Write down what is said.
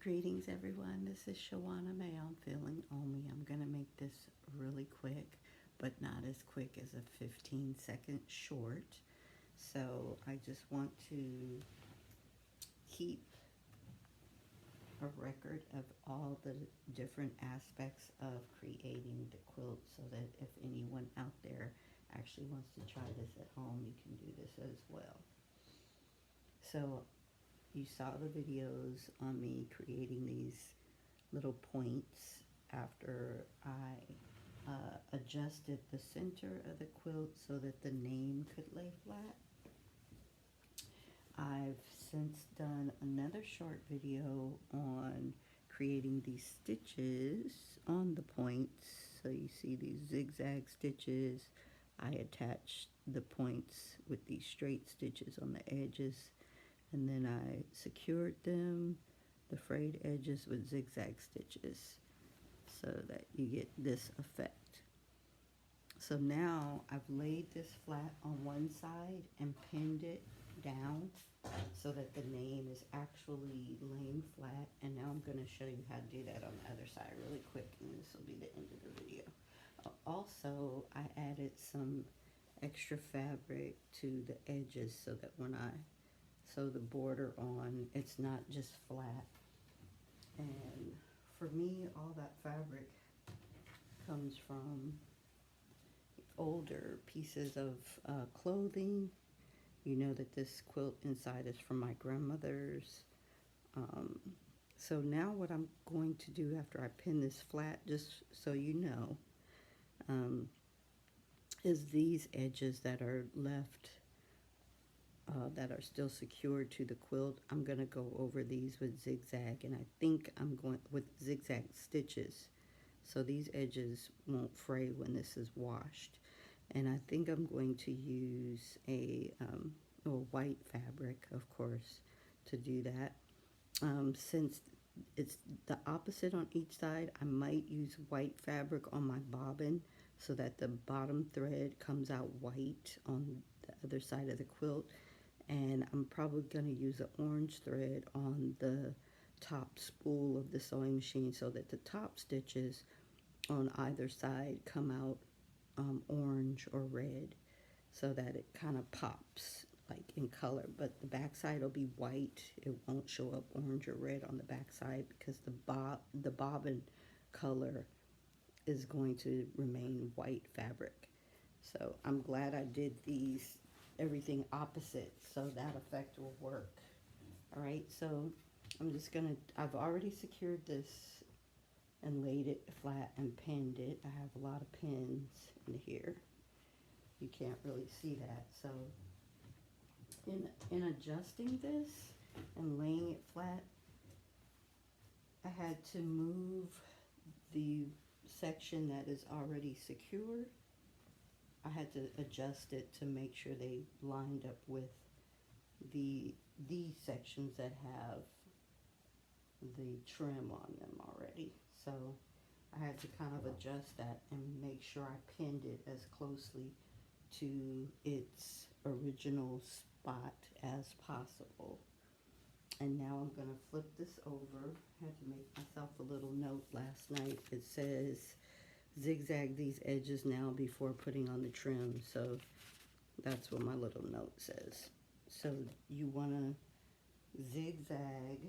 Greetings everyone, this is Shawana May on Feeling Omi. I'm going to make this really quick, but not as quick as a 15-second short. So I just want to keep a record of all the different aspects of creating the quilt so that if anyone out there actually wants to try this at home, you can do this as well. So you saw the videos on me creating these little points after I adjusted the center of the quilt so that the name could lay flat. I've since done another short video on creating these stitches on the points. So you see these zigzag stitches. I attached the points with these straight stitches on the edges, and then I secured them, the frayed edges, with zigzag stitches so that you get this effect. So now I've laid this flat on one side and pinned it down so that the name is actually laying flat, and now I'm going to show you how to do that on the other side really quick, and this will be the end of the video. Also, I added some extra fabric to the edges so that when I sew the border on, it's not just flat. And for me, all that fabric comes from older pieces of clothing. You know that this quilt inside is from my grandmother's. So now what I'm going to do after I pin this flat, just so you know, is these edges that are left that are still secured to the quilt, I'm going to go over these with zigzag, and I think I'm going with zigzag stitches so these edges won't fray when this is washed. And I think I'm going to use a white fabric, of course, to do that. Since it's the opposite on each side, I might use white fabric on my bobbin so that the bottom thread comes out white on the other side of the quilt. And I'm probably going to use an orange thread on the top spool of the sewing machine so that the top stitches on either side come out orange or red, so that it kind of pops like in color, but the back side will be white. It won't show up orange or red on the back side because the bobbin color is going to remain white fabric. So I'm glad I did these everything opposite so that effect will work. All right, so I'm just gonna, I've already secured this and laid it flat and pinned it. I have a lot of pins in here. You can't really see that. So in adjusting this and laying it flat, I had to move the section that is already secured. I had to adjust it to make sure they lined up with these sections that have the trim on them already. So I had to kind of adjust that and make sure I pinned it as closely to its original spot as possible. And now I'm going to flip this over. I had to make myself a little note last night. It says zigzag these edges now before putting on the trim. So that's what my little note says. So you want to zigzag